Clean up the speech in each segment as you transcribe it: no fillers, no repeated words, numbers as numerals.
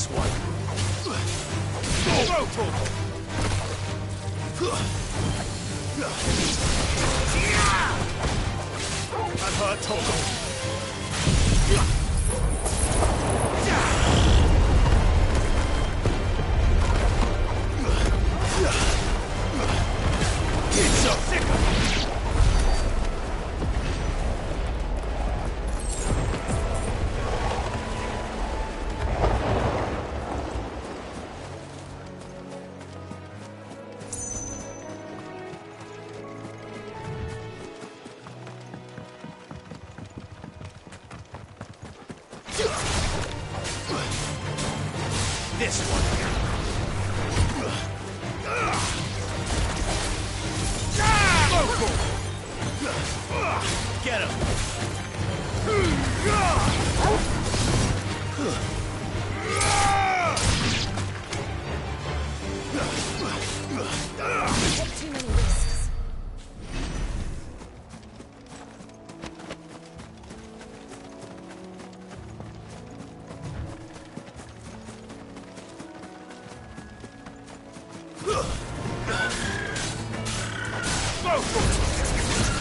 This one. I've heard Toggle. It's so sick. This one. Get him. Take too many risks.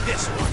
This one.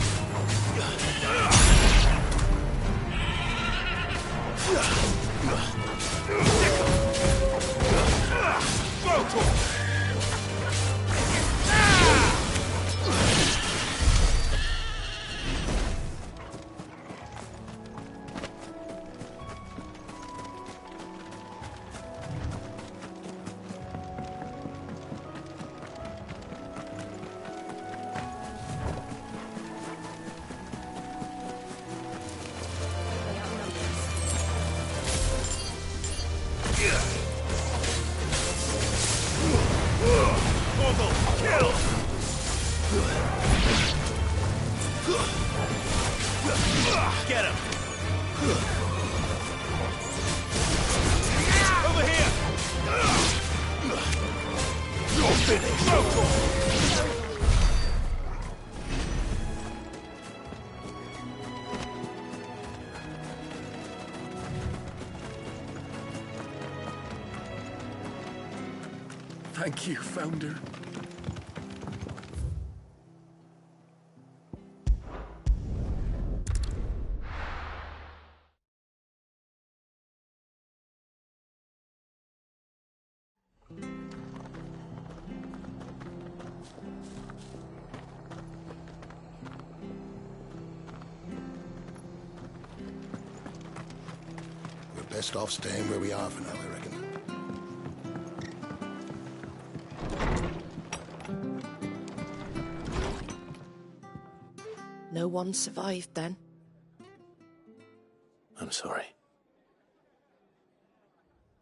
Get him! Over here! You're finished! Thank you, Founder. We're best off staying where we are for now, I reckon. No one survived then? I'm sorry.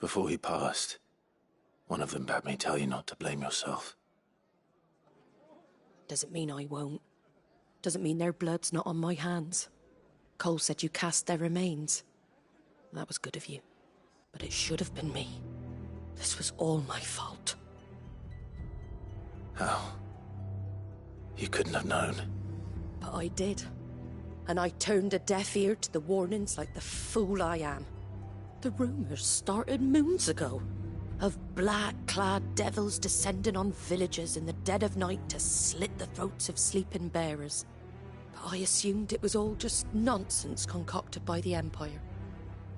Before he passed, one of them bade me tell you not to blame yourself. Doesn't mean I won't. Doesn't mean their blood's not on my hands. Cole said you cast their remains. That was good of you. But it should have been me. This was all my fault. How? You couldn't have known. But I did. And I turned a deaf ear to the warnings like the fool I am. The rumours started moons ago. Of black-clad devils descending on villages in the dead of night to slit the throats of sleeping bearers. But I assumed it was all just nonsense concocted by the Empire.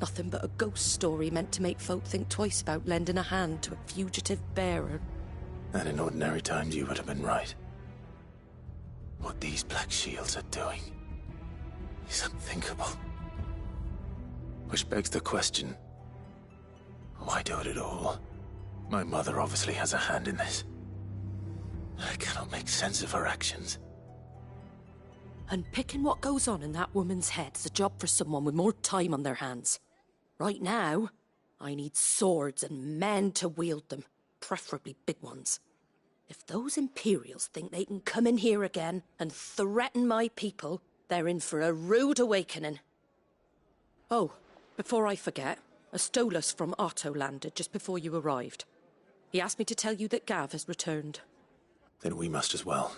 Nothing but a ghost story meant to make folk think twice about lending a hand to a fugitive bearer. And in ordinary times you would have been right. What these Black Shields are doing is unthinkable. Which begs the question, why do it at all? My mother obviously has a hand in this. I cannot make sense of her actions. Unpicking what goes on in that woman's head is a job for someone with more time on their hands. Right now, I need swords and men to wield them, preferably big ones. If those Imperials think they can come in here again and threaten my people, they're in for a rude awakening. Oh, before I forget, a Stolas from Otto landed just before you arrived. He asked me to tell you that Gav has returned. Then we must as well.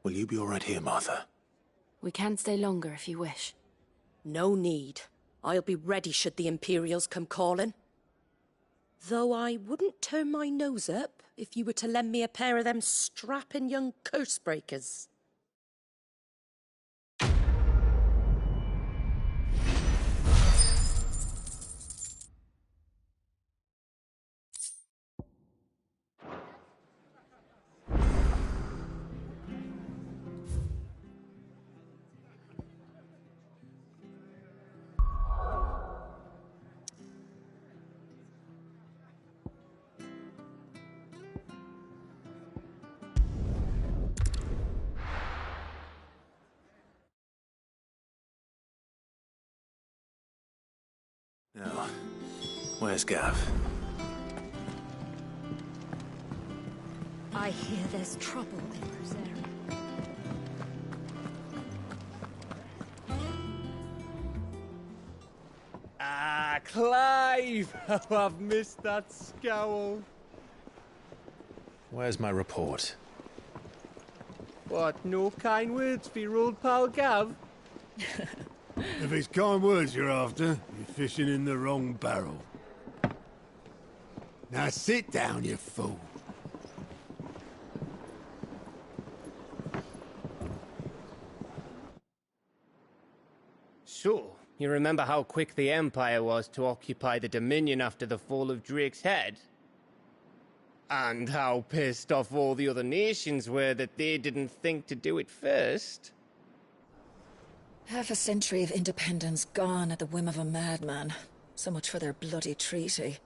Will you be all right here, Martha? We can stay longer if you wish. No need. I'll be ready should the Imperials come calling. Though I wouldn't turn my nose up if you were to lend me a pair of them strapping young curse breakers. Now, where's Gav? I hear there's trouble in Rosaria. Ah, Clive! Oh, I've missed that scowl. Where's my report? What, no kind words for your old pal Gav? If it's kind words you're after, you're fishing in the wrong barrel. Now sit down, you fool. So, you remember how quick the Empire was to occupy the Dominion after the fall of Drake's head? And how pissed off all the other nations were that they didn't think to do it first? Half a century of independence gone at the whim of a madman. So much for their bloody treaty.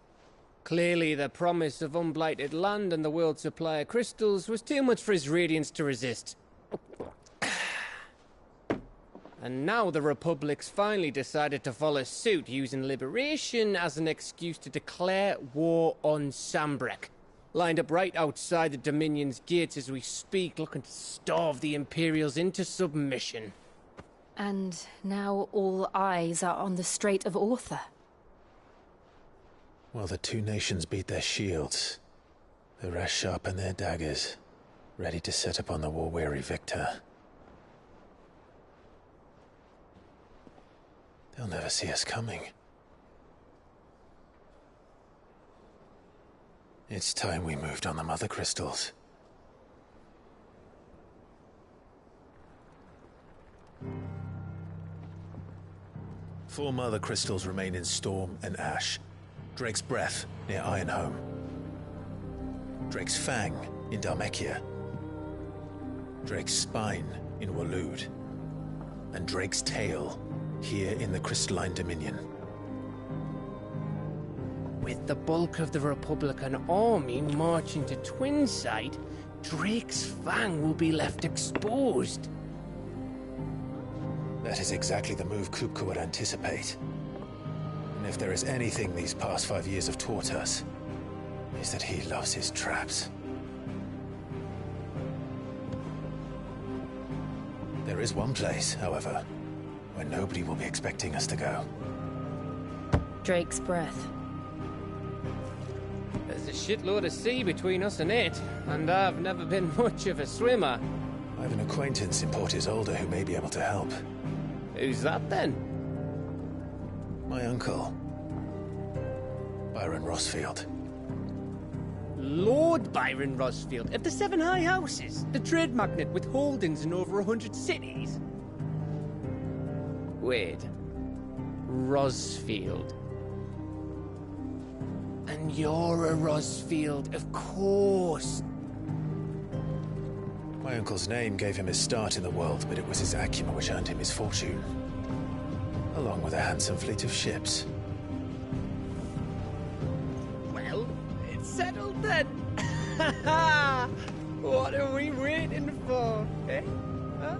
Clearly, the promise of unblighted land and the world's supply of crystals was too much for his radiance to resist. And now the Republic's finally decided to follow suit, using liberation as an excuse to declare war on Sambrek. Lined up right outside the Dominion's gates as we speak, looking to starve the Imperials into submission. And now all eyes are on the Strait of Author. Well, the two nations beat their shields. The rest sharpen their daggers, ready to set upon the war-weary victor. They'll never see us coming. It's time we moved on the Mother Crystals. Four Mother Crystals remain in Storm and Ash. Drake's Breath, near Ironhome. Drake's Fang, in Dhalmekia. Drake's Spine, in Waloed. And Drake's Tail, here in the Crystalline Dominion. With the bulk of the Republican army marching to Twinside, Drake's Fang will be left exposed. That is exactly the move Kupka would anticipate. And if there is anything these past 5 years have taught us, is that he loves his traps. There is one place, however, where nobody will be expecting us to go. Drake's Breath. There's a shitload of sea between us and it, and I've never been much of a swimmer. I have an acquaintance in Port Isolde who may be able to help. Who's that then? My uncle, Byron Rosfield. Lord Byron Rosfield of the Seven High Houses, the trade magnate with holdings in over 100 cities. Wait, Rosfield. And you're a Rosfield, of course. My uncle's name gave him his start in the world, but it was his acumen which earned him his fortune. Along with a handsome fleet of ships. Well, it's settled then. What are we waiting for, eh? Huh?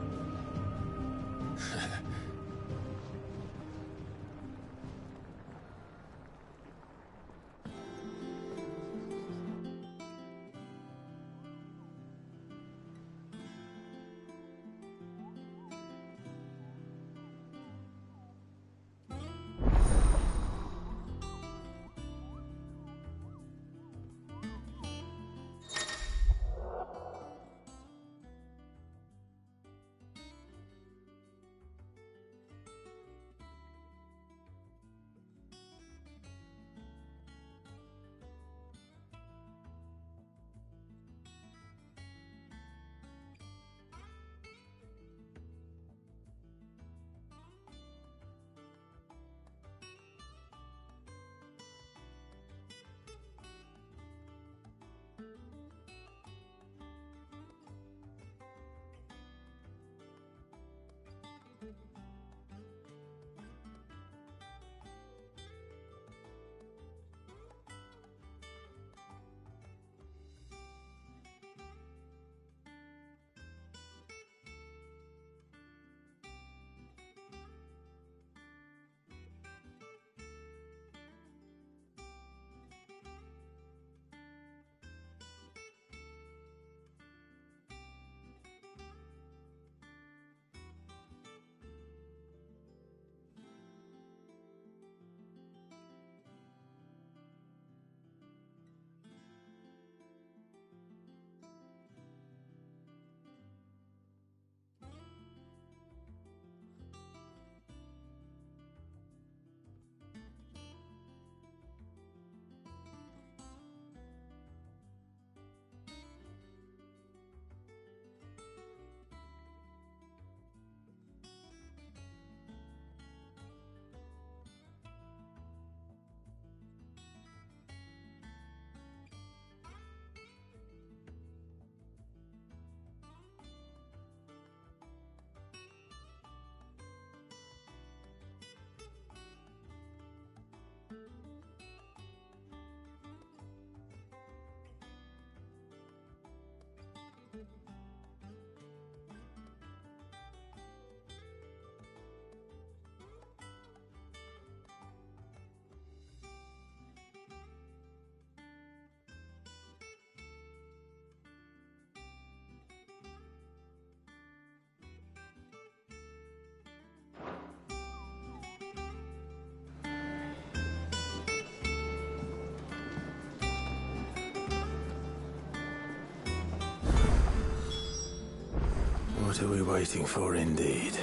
What are we waiting for, indeed?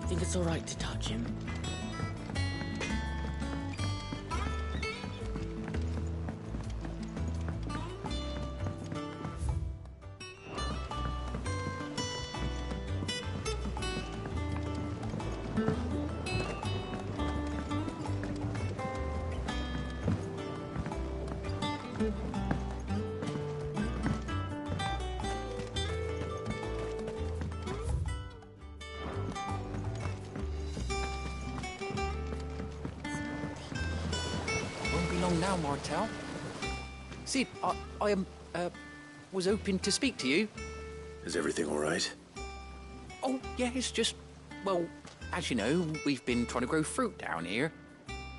Think it's all right to touch him? Won't be long now, Martel. Sid, I was hoping to speak to you. Is everything all right? Oh, yeah, it's just, well, as you know, we've been trying to grow fruit down here.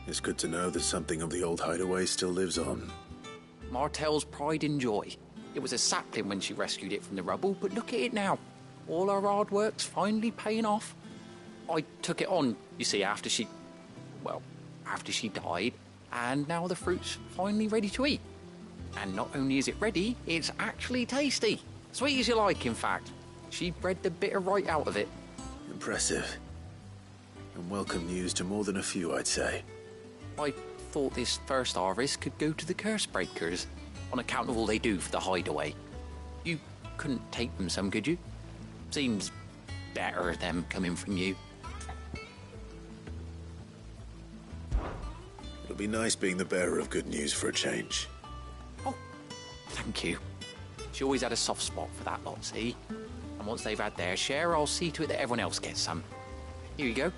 It's good to know that something of the old hideaway still lives on. Martel's pride and joy. It was a sapling when she rescued it from the rubble, but look at it now. All our hard work's finally paying off. I took it on, you see, after she died, and now the fruit's finally ready to eat. And not only is it ready, it's actually tasty. Sweet as you like, in fact. She bred the bitter right out of it. Impressive. And welcome news to more than a few, I'd say. I thought this first harvest could go to the curse breakers, on account of all they do for the hideaway. You couldn't take them some, could you? Seems better them coming from you. It'll be nice being the bearer of good news for a change. Oh, thank you. She always had a soft spot for that lot, see? And once they've had their share, I'll see to it that everyone else gets some. Here you go.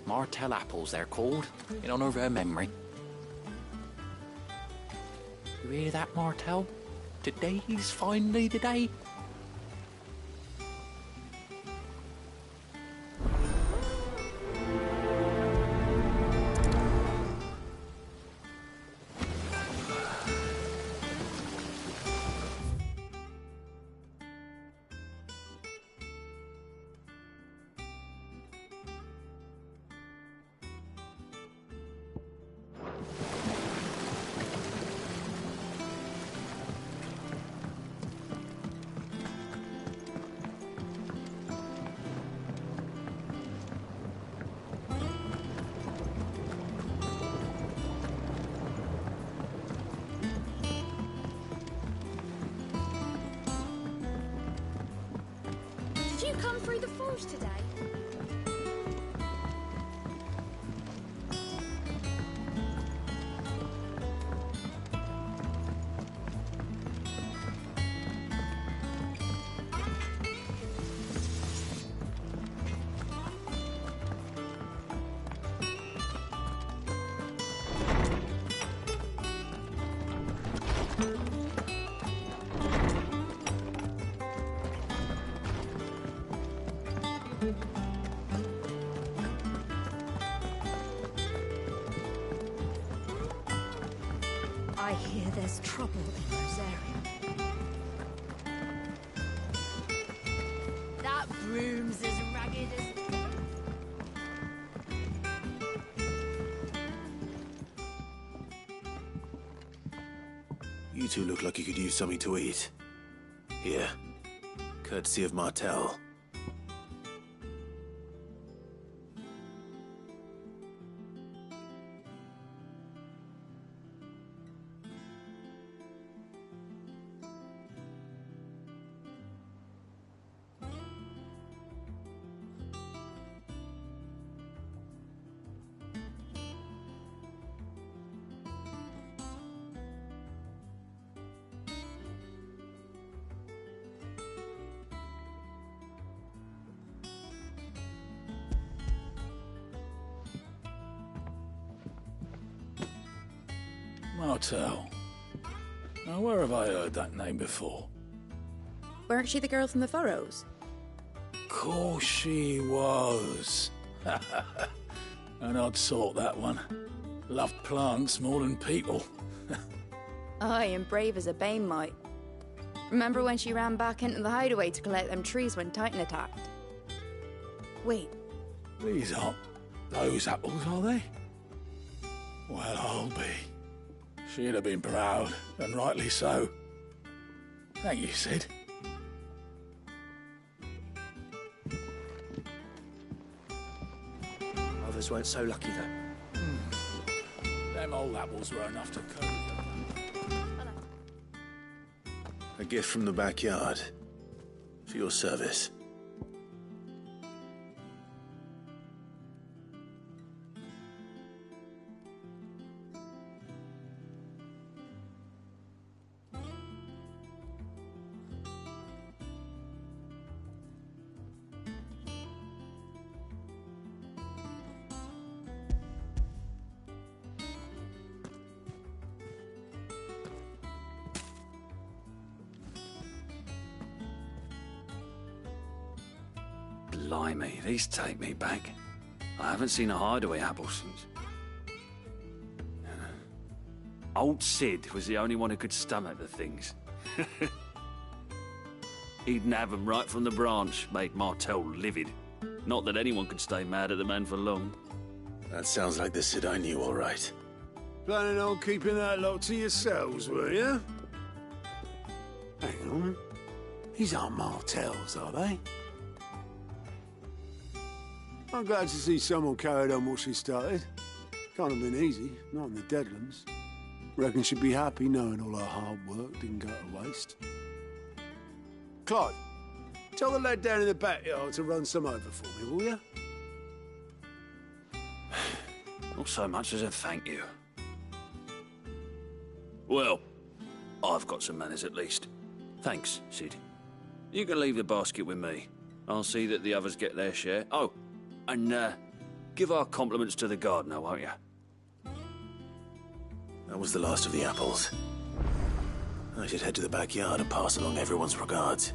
Martel apples, they're called, in honour of her memory. You hear that, Martel? Today's finally the day. Did you come through the forge today? I hear there's trouble in Rosaria. That broom's as ragged as... You two look like you could use something to eat. Here. Courtesy of Martel. Martel. Now, where have I heard that name before? Weren't she the girl from the Furrows? course she was. An odd sort, that one. Loved plants more than people. Aye, and brave as a bane might. Remember when she ran back into the hideaway to collect them trees when Titan attacked? Wait, These aren't those apples, are they? Well, I'll be. She'd have been proud, and rightly so. Thank you, Sid. Others weren't so lucky, though. Them old apples were enough to coat them. A gift from the backyard. For your service. Blimey, these take me back. I haven't seen a hideaway apple since. Old Sid was the only one who could stomach the things. He'd nab 'em right from the branch, made Martel livid. Not that anyone could stay mad at the man for long. That sounds like the Sid I knew, all right. Planning on keeping that lot to yourselves, were you? Hang on. These aren't Martels, are they? I'm glad to see someone carried on what she started. Can't have been easy, not in the Deadlands. Reckon she'd be happy knowing all her hard work didn't go to waste. Clive, tell the lad down in the backyard to run some over for me, will you? Not so much as a thank you. Well, I've got some manners at least. Thanks, Sid. You can leave the basket with me. I'll see that the others get their share. Oh, and give our compliments to the gardener, won't you? That was the last of the apples. I should head to the backyard and pass along everyone's regards.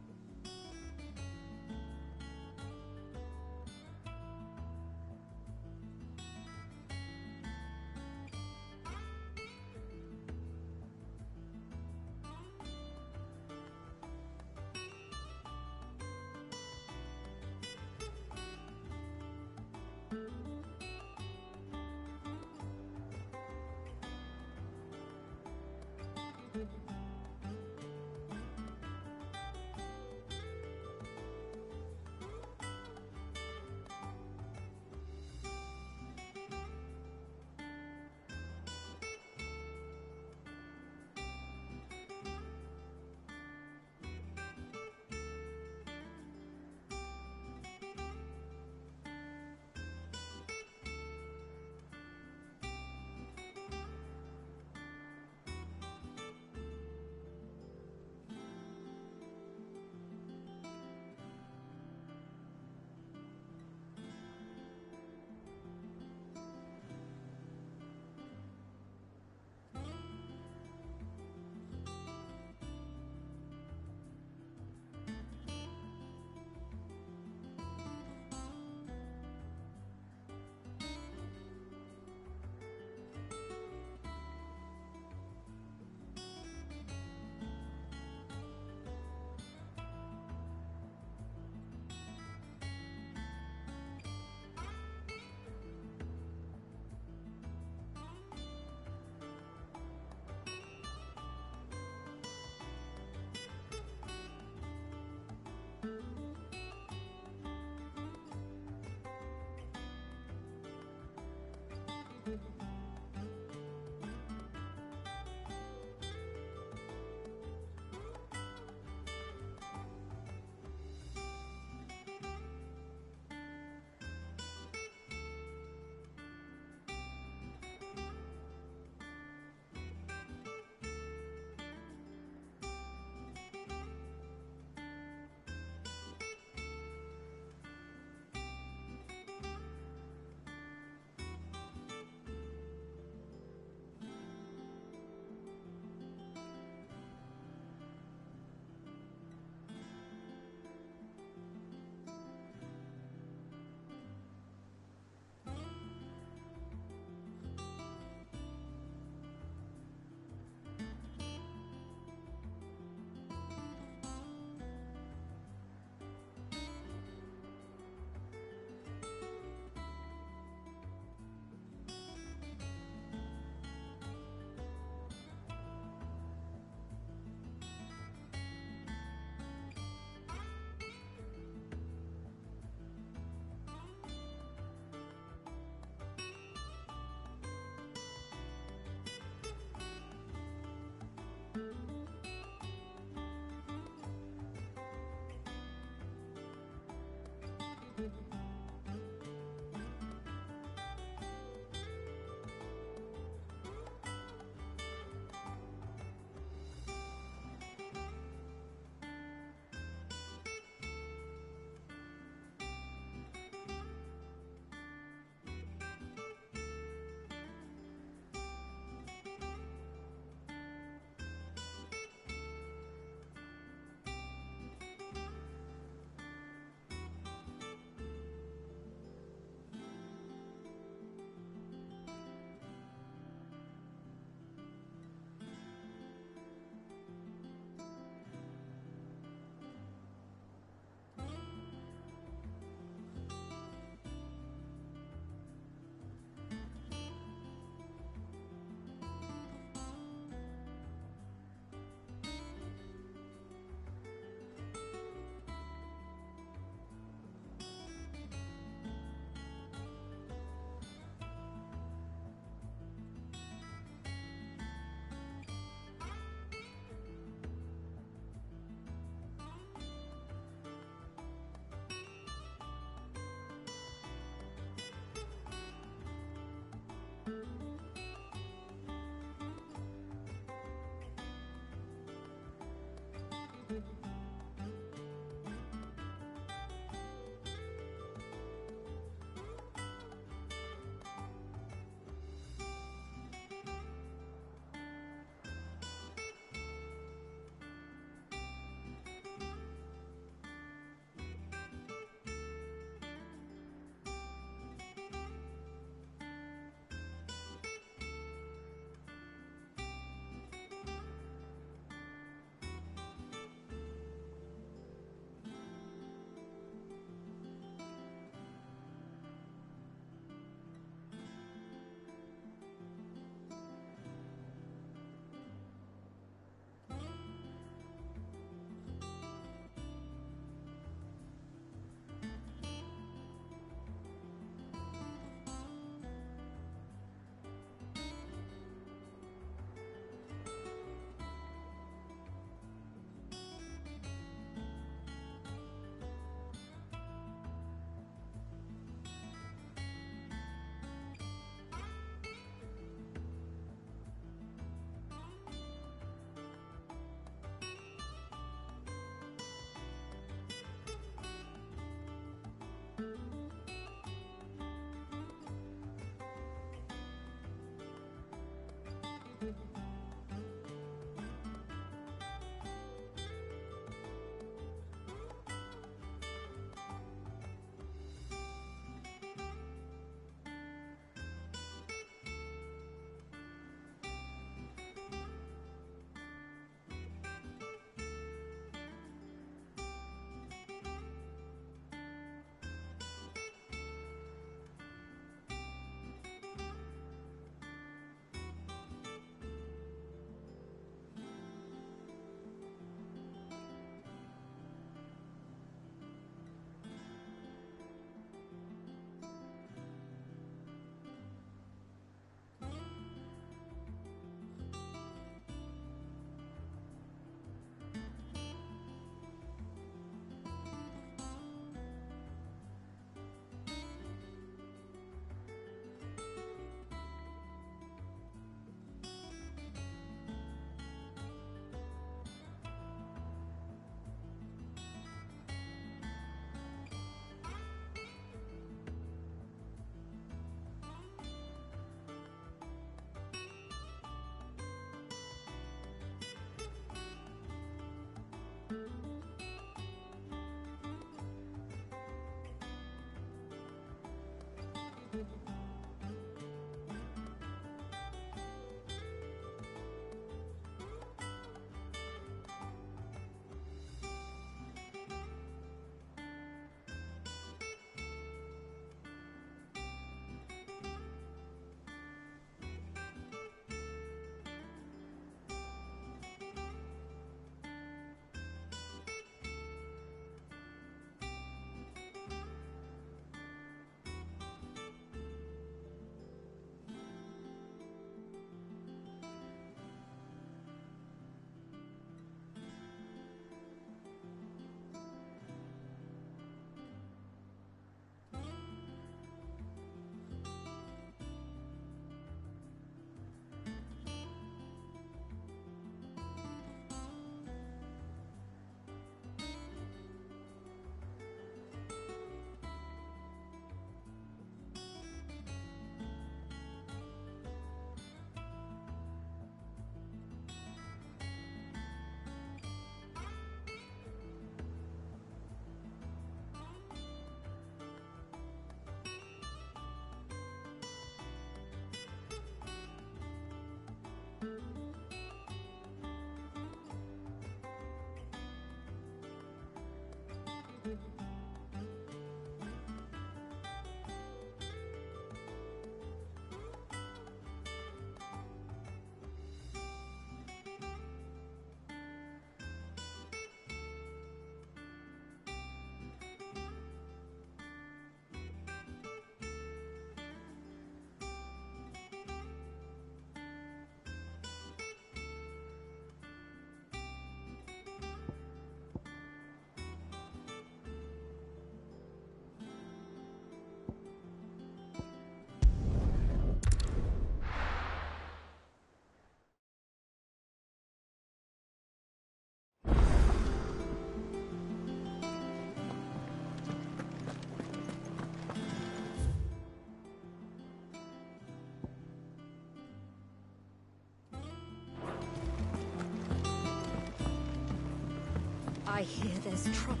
I hear there's trouble.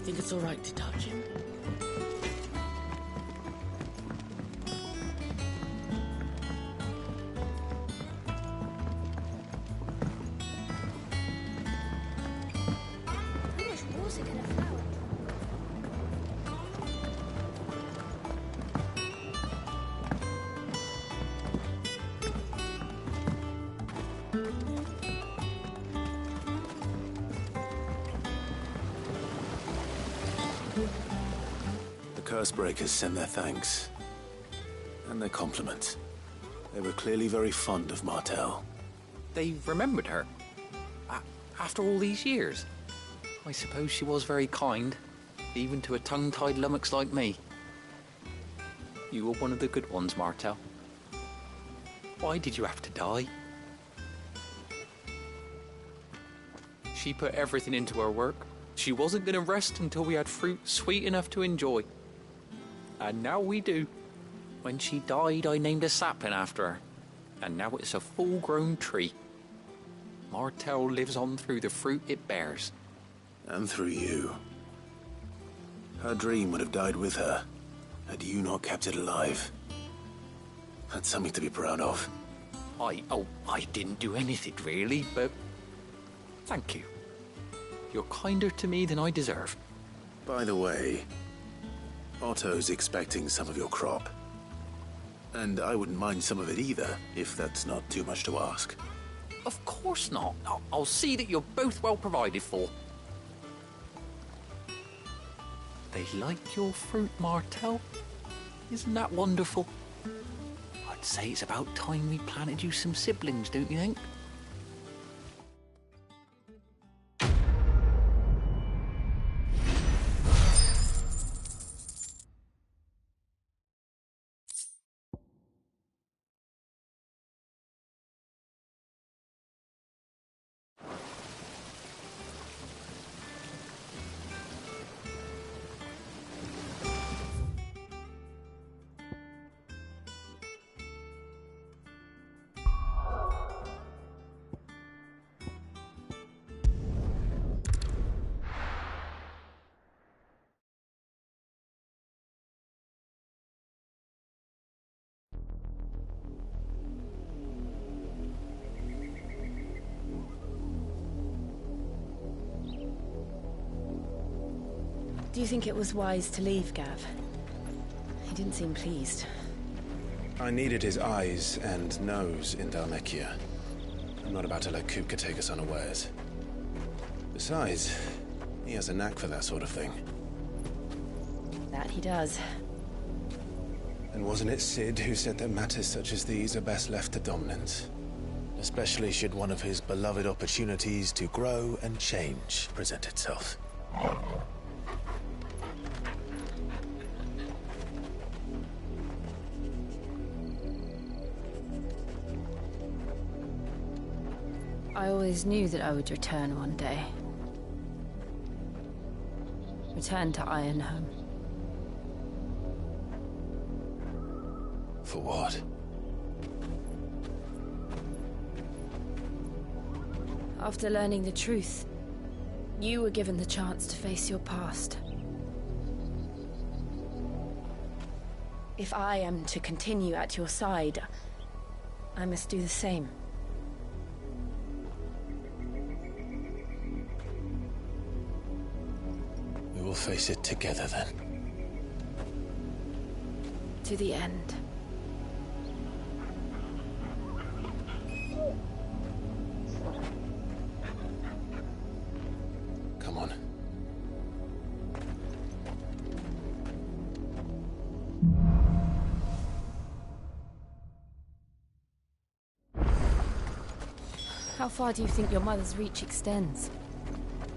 Think it's all right to touch him? How much water can a flower? The Cursebreakers send their thanks. And their compliments. They were clearly very fond of Martell. They remembered her? After all these years? I suppose she was very kind, even to a tongue-tied lummox like me. You were one of the good ones, Martell. Why did you have to die? She put everything into her work. She wasn't going to rest until we had fruit sweet enough to enjoy. And now we do. When she died, I named a sapling after her. And now it's a full-grown tree. Martell lives on through the fruit it bears. And through you. Her dream would have died with her, had you not kept it alive. That's something to be proud of. I didn't do anything really, but thank you. You're kinder to me than I deserve. By the way, Otto's expecting some of your crop. And I wouldn't mind some of it either, if that's not too much to ask. Of course not. I'll see that you're both well provided for. They like your fruit, Martell. Isn't that wonderful? I'd say it's about time we planted you some siblings, don't you think? Do you think it was wise to leave, Gav? He didn't seem pleased. I needed his eyes and nose in Dhalmekia. I'm not about to let Kupka take us unawares. Besides, he has a knack for that sort of thing. That he does. And wasn't it Sid who said that matters such as these are best left to dominance? Especially should one of his beloved opportunities to grow and change present itself. I always knew that I would return one day. Return to Ironhome. For what? After learning the truth, you were given the chance to face your past. If I am to continue at your side, I must do the same. We will face it together then. To the end. Come on. How far do you think your mother's reach extends?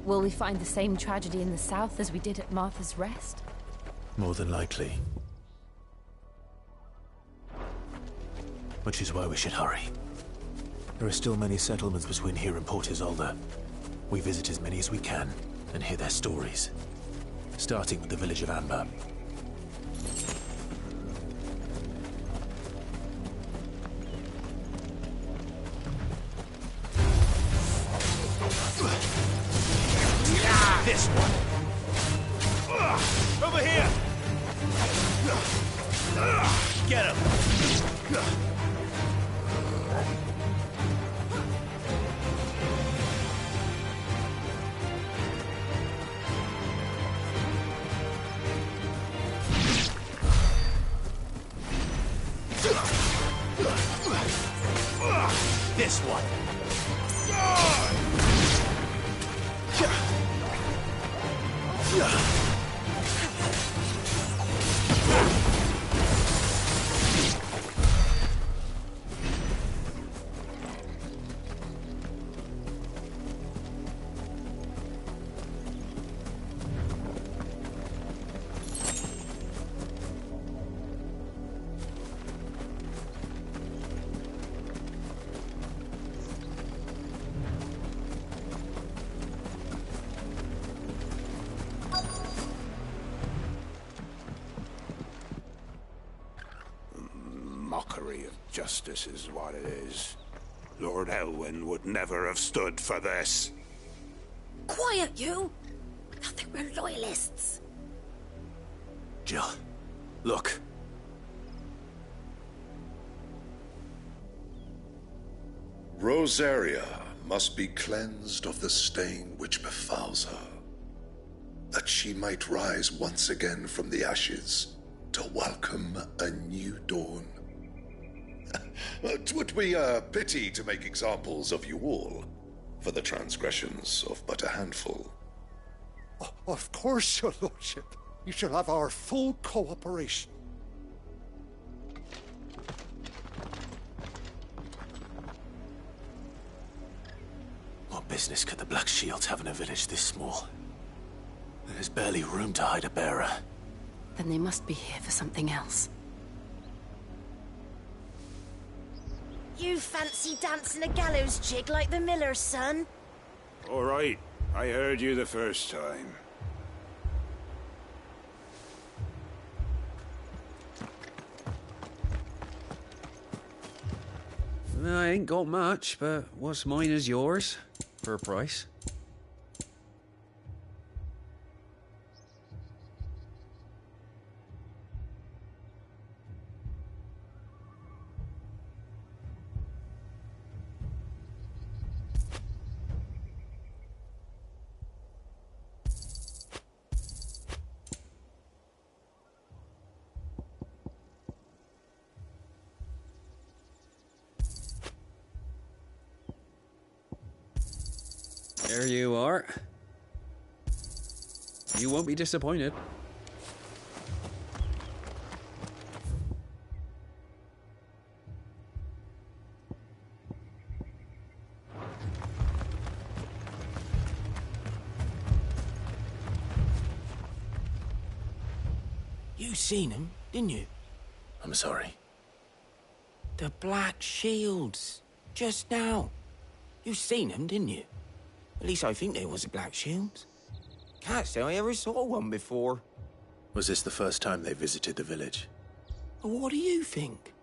Will we find the same tragedy in the south as we did at Martha's Rest? More than likely. Which is why we should hurry. There are still many settlements between here and Port Isolde. We visit as many as we can and hear their stories. Starting with the village of Amber. This one. Over here. Get him. This one. mockery of justice is what it is. Lord Elwyn would never have stood for this. Quiet, you! I thought they were loyalists. Jill, look. Rosaria must be cleansed of the stain which befouls her, that she might rise once again from the ashes to welcome a new dawn. 'Twould be a pity to make examples of you all, for the transgressions of but a handful. Of course, your lordship. You shall have our full cooperation. What business could the Black Shields have in a village this small? There's barely room to hide a bearer. Then they must be here for something else. You fancy dancing a gallows jig like the miller's son? All right, I heard you the first time. I ain't got much, but what's mine is yours, for a price. There you are. You won't be disappointed. You seen him, didn't you? I'm sorry. The Black Shields. Just now. You seen them, didn't you? At least I think there was a Black Shields. Can't say I ever saw one before. Was this the first time they visited the village? What do you think?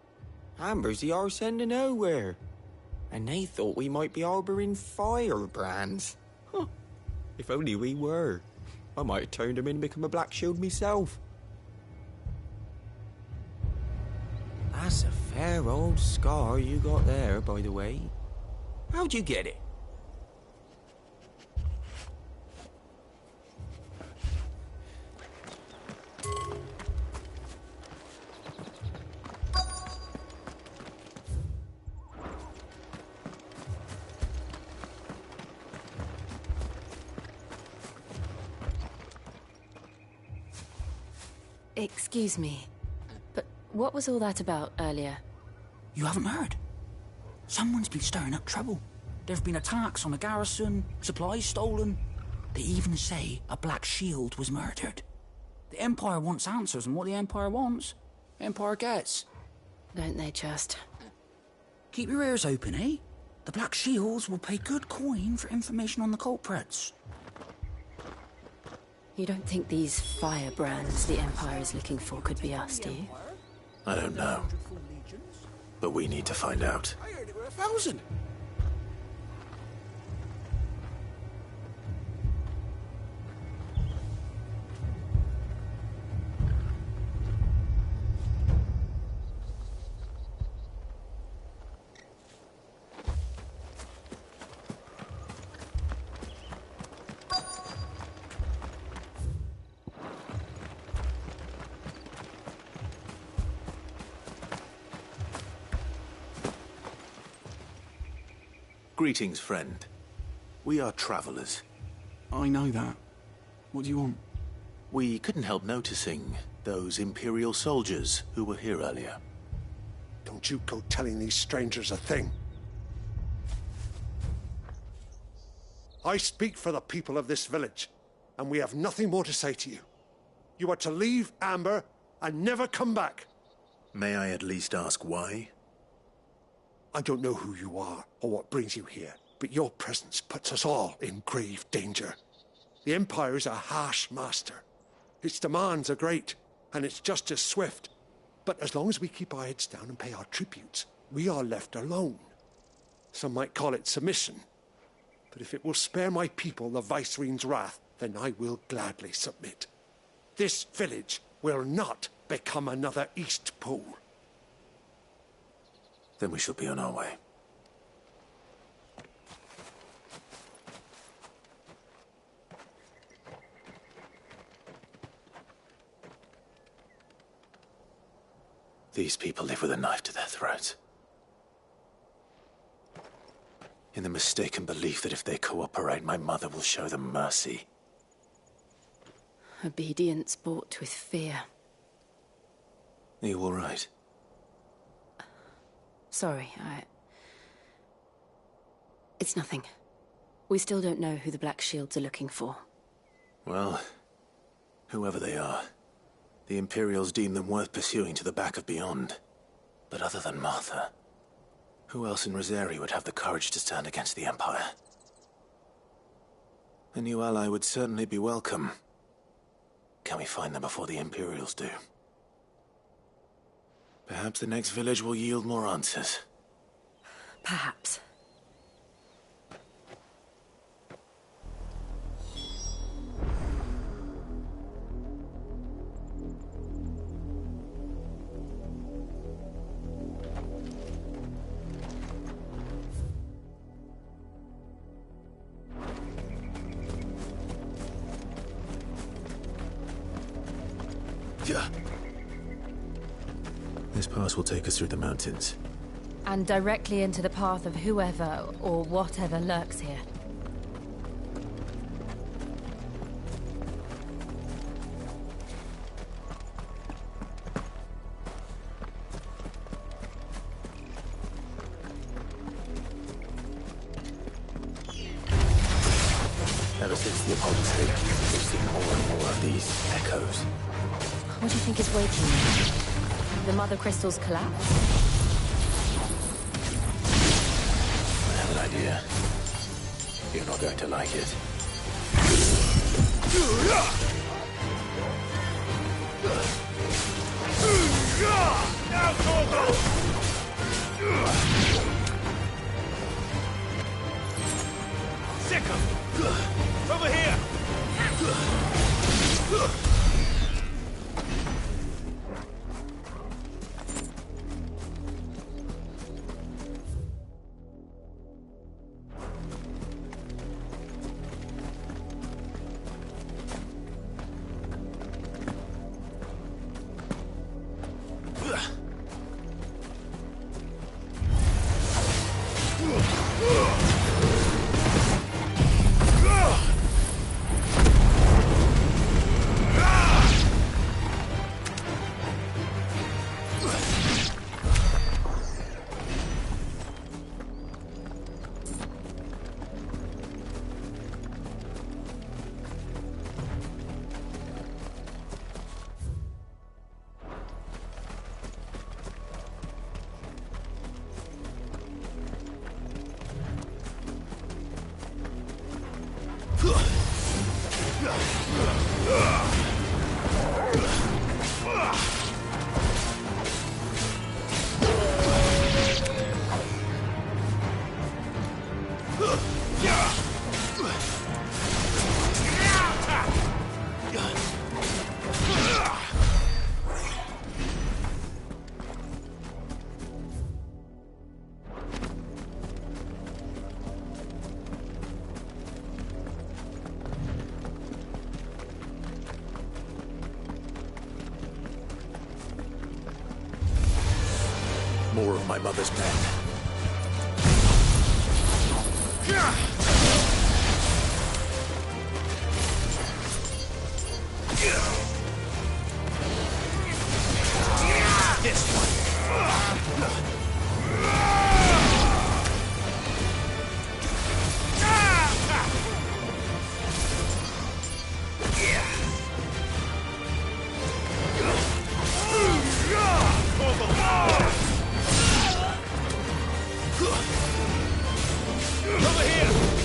Amber's the arse end of nowhere. And they thought we might be harbouring firebrands. Huh. If only we were. I might have turned them in and become a Black Shield myself. That's a fair old scar you got there, by the way. How'd you get it? Excuse me, but what was all that about earlier? You haven't heard? Someone's been stirring up trouble. There have been attacks on the garrison, supplies stolen. They even say a Black Shield was murdered. The Empire wants answers, and what the Empire wants, Empire gets. Don't they just? Keep your ears open, eh? The Black Shields will pay good coin for information on the culprits. You don't think these firebrands the Empire is looking for could be us, do you? I don't know. But we need to find out. I heard it were 1,000. Greetings, friend. We are travelers. I know that. What do you want? We couldn't help noticing those Imperial soldiers who were here earlier. Don't you go telling these strangers a thing. I speak for the people of this village, and we have nothing more to say to you. You are to leave Amber and never come back. May I at least ask why? I don't know who you are or what brings you here, but your presence puts us all in grave danger. The Empire is a harsh master. Its demands are great, and its justice swift. But as long as we keep our heads down and pay our tributes, we are left alone. Some might call it submission. But if it will spare my people the Viceroy's wrath, then I will gladly submit. This village will not become another East Pool. Then we shall be on our way. These people live with a knife to their throats. In the mistaken belief that if they cooperate, my mother will show them mercy. Obedience bought with fear. Are you all right? Sorry, It's nothing. We still don't know who the Black Shields are looking for. Well, whoever they are, the Imperials deem them worth pursuing to the back of beyond. But other than Martha, who else in Rosari would have the courage to stand against the Empire? A new ally would certainly be welcome. Can we find them before the Imperials do? Perhaps the next village will yield more answers. Perhaps. This pass will take us through the mountains. And directly into the path of whoever or whatever lurks here. Ever since the apocalypse, we've seen more and more of these echoes. What do you think is waking them? The Mother Crystal's collapse? I have an idea. You're not going to like it. Sick 'em! Over here! More of my mother's men. This one! Over here!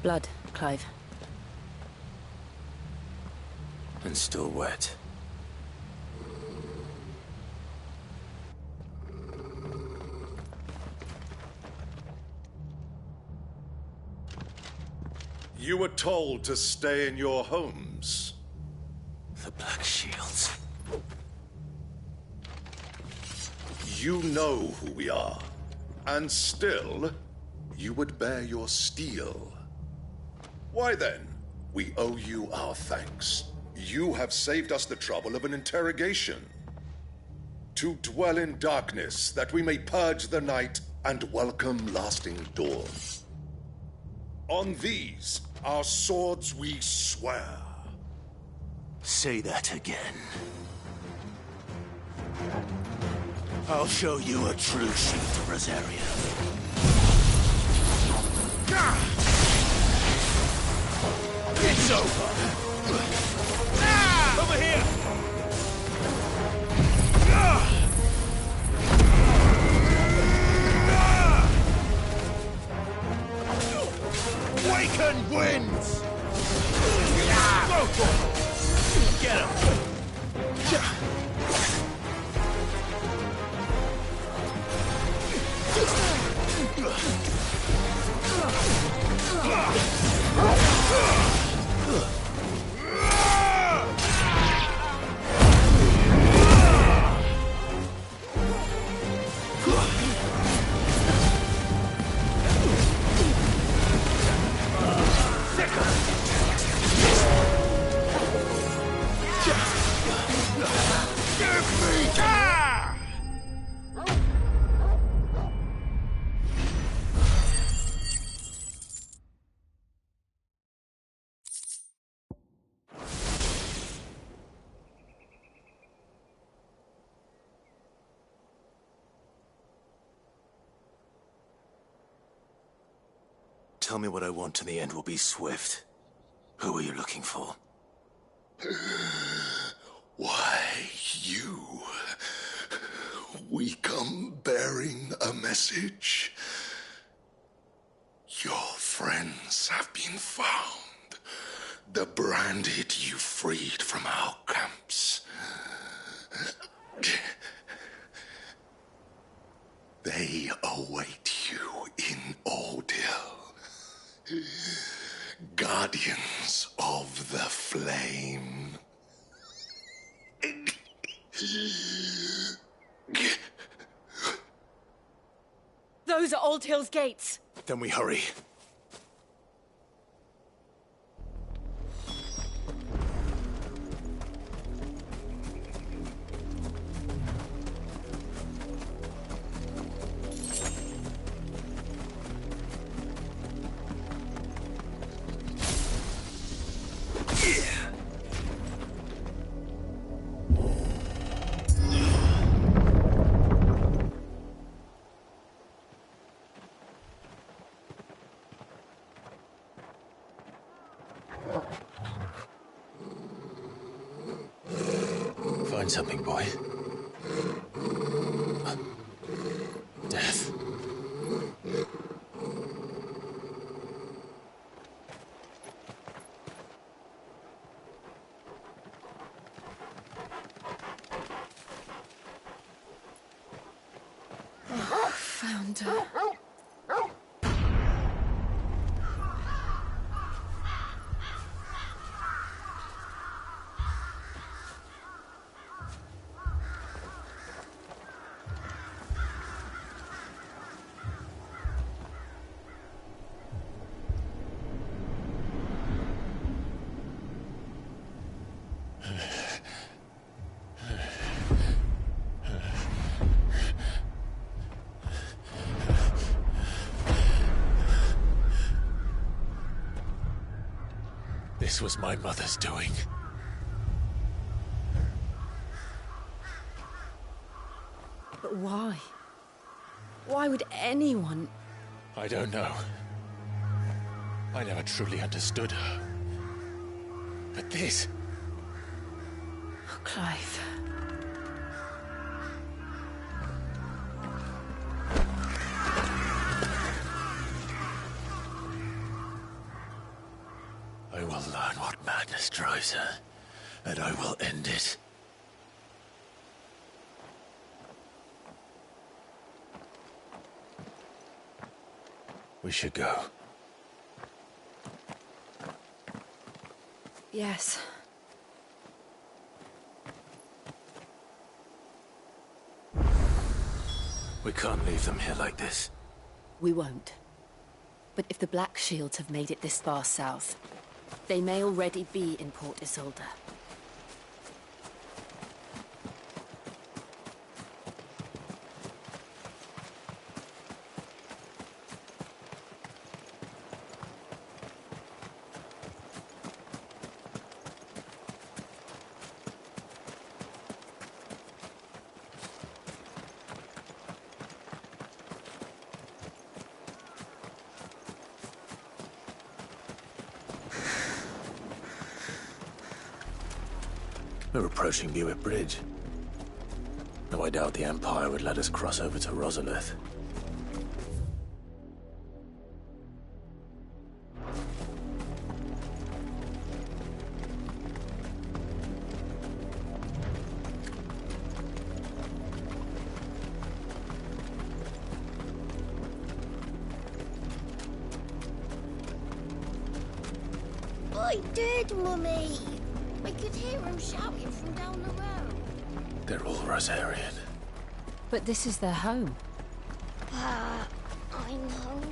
Blood, Clive. And still wet. You were told to stay in your homes. The Black Shields. You know who we are. And still, you would bear your steel. Why then, we owe you our thanks. You have saved us the trouble of an interrogation. To dwell in darkness, that we may purge the night and welcome lasting dawn. On these, our swords we swear. Say that again. I'll show you a true shield, Rosaria. It's over! Over here! Waken winds! Get him! Tell me what I want and the end will be swift. Who are you looking for? Why, you. We come bearing a message. Your friends have been found. The branded you freed from our camps. They await you in Ordeal. Guardians of the Flame. Those are Old Hill's gates. Then we hurry. Find something, boy. Death. happened? This was my mother's doing. But why? Why would anyone... I don't know. I never truly understood her. But this... Oh, Clive. I will learn what madness drives her, and I will end it. We should go. Yes. We can't leave them here like this. We won't. But if the Black Shields have made it this far south, they may already be in Port Isolde. We're approaching Buick Bridge. Though I doubt the Empire would let us cross over to Rosalith. I did, Mummy. I could hear him shouting from down the road. They're all Rosarian. But this is their home. Ah, I know.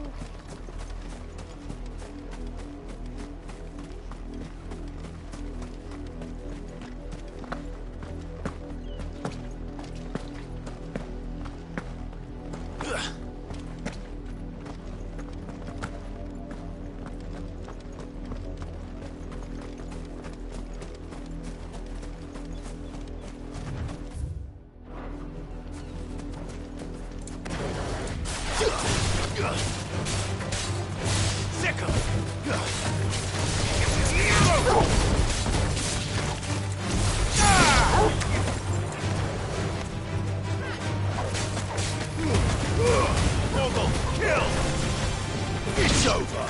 It's over.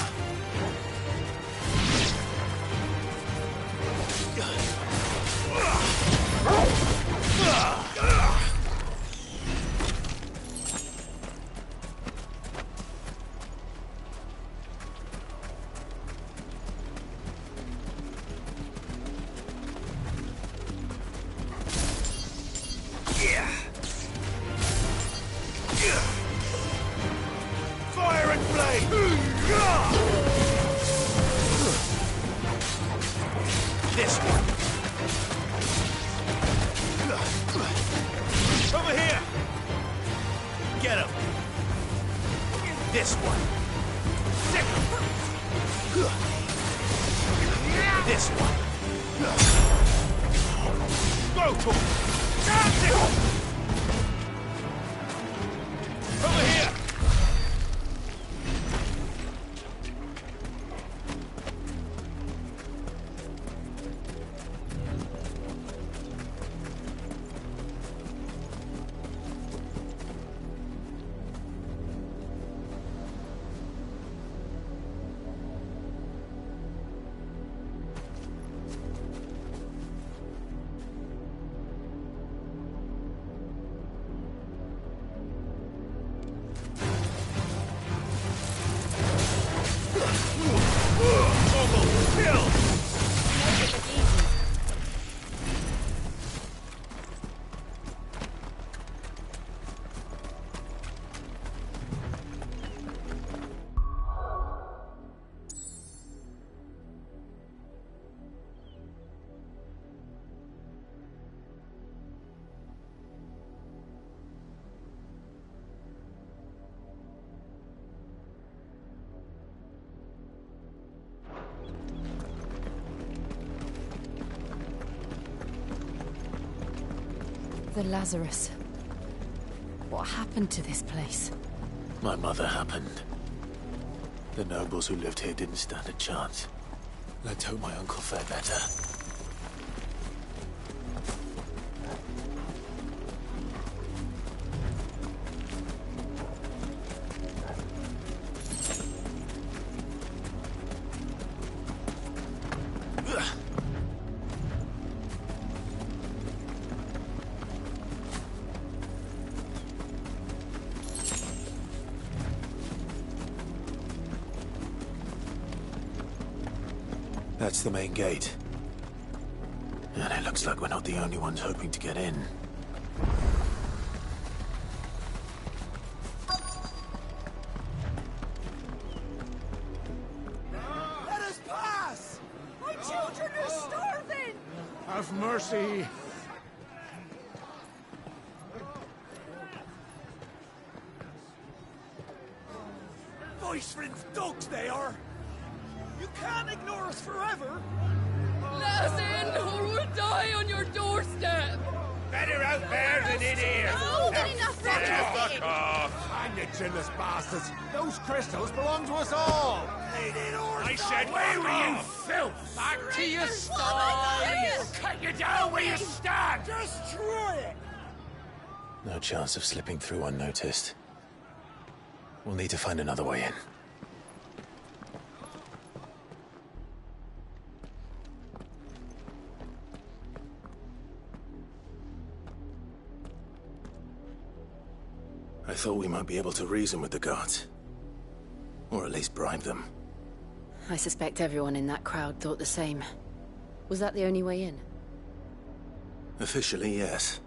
Fire and flame! This one. Over here! Get him! This one. Sick him! This one. Go to him! Sick him! Over here! The Lazarus. What happened to this place? My mother happened. The nobles who lived here didn't stand a chance. Let's hope my uncle fared better. That's the main gate. And it looks like we're not the only ones hoping to get in. Let us pass! My children are starving! Have mercy. Viceroy's dogs they are! You can't ignore us forever! Let us in, or we'll die on your doorstep! Better out there than in here! No, enough Fuck off! Hang the chinless bastards! Those crystals belong to us all! I said, where were you, filth? Back to your sties! We'll cut you down where you stand! Destroy it! No chance of slipping through unnoticed. We'll need to find another way in. I thought we might be able to reason with the guards. Or at least bribe them. I suspect everyone in that crowd thought the same. Was that the only way in? Officially, yes.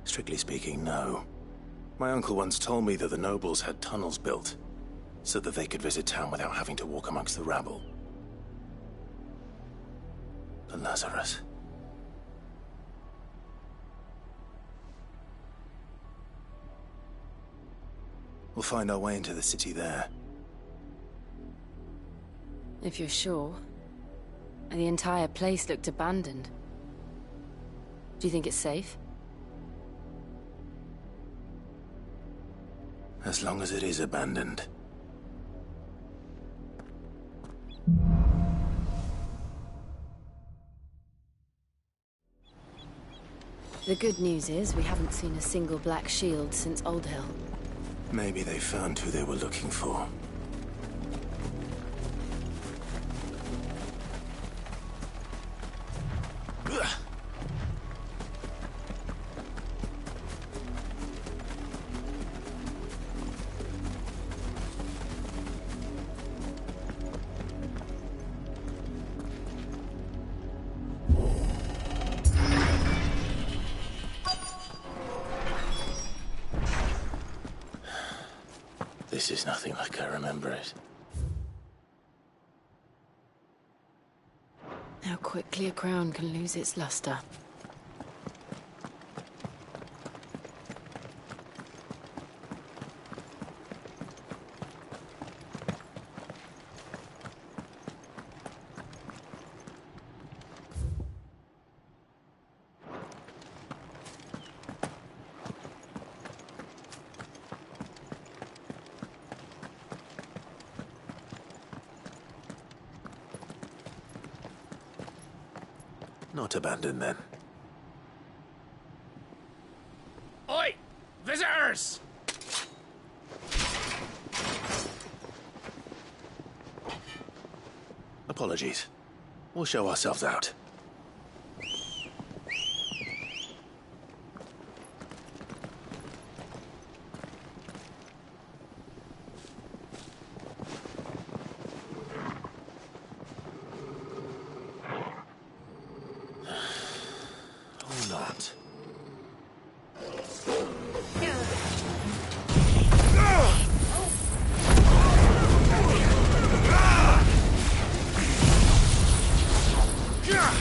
Strictly speaking, no. My uncle once told me that the nobles had tunnels built, so that they could visit town without having to walk amongst the rabble. The Lazarus. We'll find our way into the city there. If you're sure. The entire place looked abandoned. Do you think it's safe? As long as it is abandoned. The good news is we haven't seen a single black shield since Old Hill. Maybe they found who they were looking for. This is nothing like I remember it. How quickly a crown can lose its luster. Not abandoned, then. Oi! Visitors! Apologies. We'll show ourselves out. Yeah!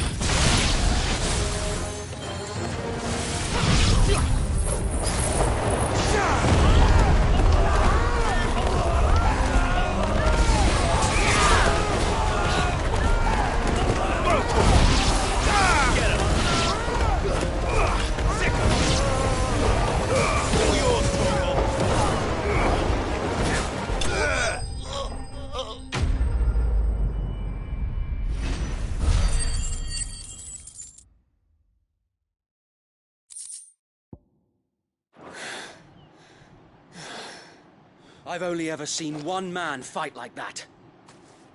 I've only ever seen one man fight like that.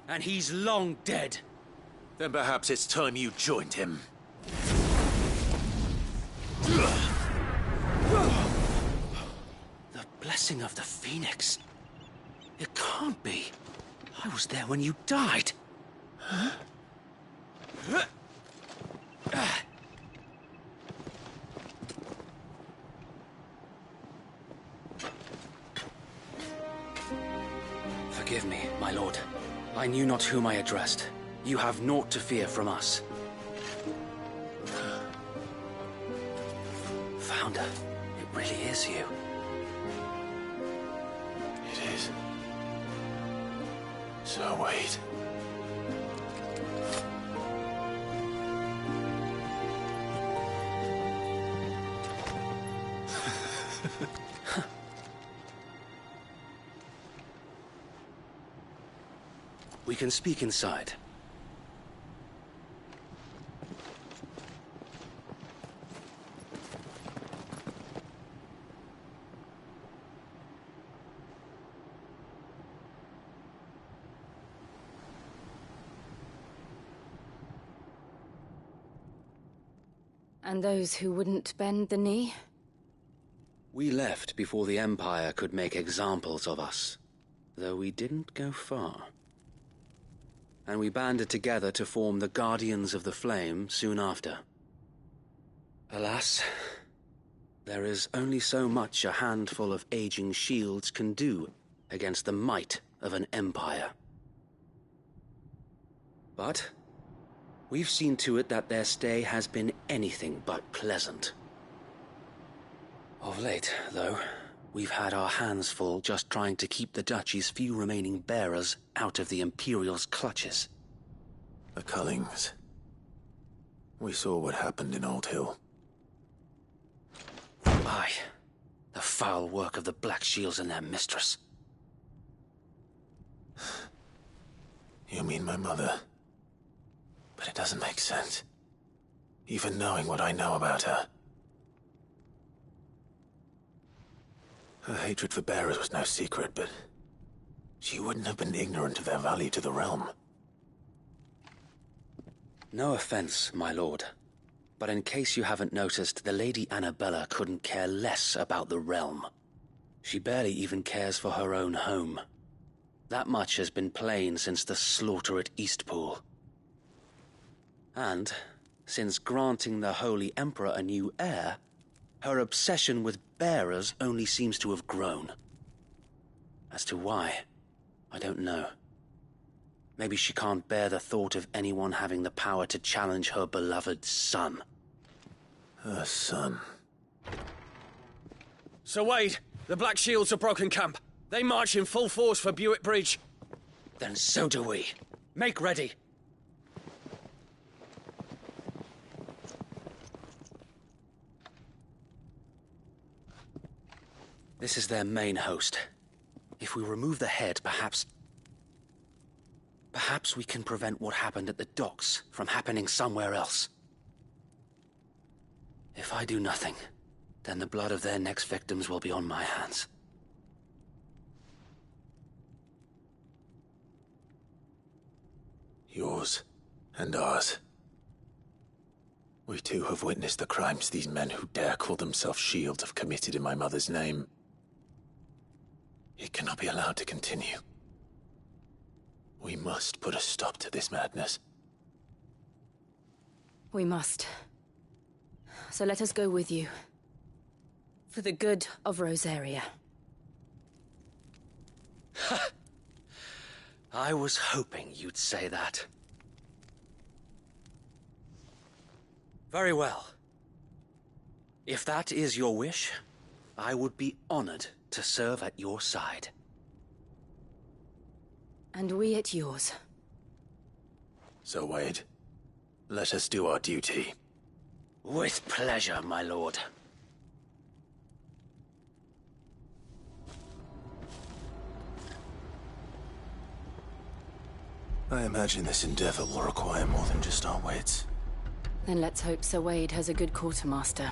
And he's long dead. Then perhaps it's time you joined him. The blessing of the Phoenix. It can't be. I was there when you died. Huh? Forgive me, my lord. I knew not whom I addressed. You have naught to fear from us. Founder, it really is you. It is. So wait. We can speak inside. And those who wouldn't bend the knee? We left before the Empire could make examples of us, though we didn't go far. And we banded together to form the Guardians of the Flame soon after. Alas, there is only so much a handful of aging shields can do against the might of an empire. But we've seen to it that their stay has been anything but pleasant. Of late, though, we've had our hands full just trying to keep the Duchy's few remaining bearers out of the Imperial's clutches. The Cullings. We saw what happened in Old Hill. Aye. The foul work of the Black Shields and their mistress. You mean my mother? But it doesn't make sense. Even knowing what I know about her. Her hatred for bearers was no secret, but she wouldn't have been ignorant of their value to the realm. No offense, my lord, but in case you haven't noticed, the Lady Annabella couldn't care less about the realm. She barely even cares for her own home. That much has been plain since the slaughter at Eastpool. And, since granting the Holy Emperor a new heir, her obsession with bearers only seems to have grown. As to why, I don't know. Maybe she can't bear the thought of anyone having the power to challenge her beloved son. Her son? Sir Wade, the Black Shields have broken camp. They march in full force for Buick Bridge. Then so do we. Make ready. This is their main host. If we remove the head, perhaps we can prevent what happened at the docks from happening somewhere else. If I do nothing, then the blood of their next victims will be on my hands. Yours and ours. We too have witnessed the crimes these men who dare call themselves shields have committed in my mother's name. It cannot be allowed to continue. We must put a stop to this madness. We must. So let us go with you. For the good of Rosaria. I was hoping you'd say that. Very well. If that is your wish, I would be honored to serve at your side. And we at yours. So, Wade, let us do our duty. With pleasure, my lord. I imagine this endeavor will require more than just our wits. Then let's hope Sir Wade has a good quartermaster.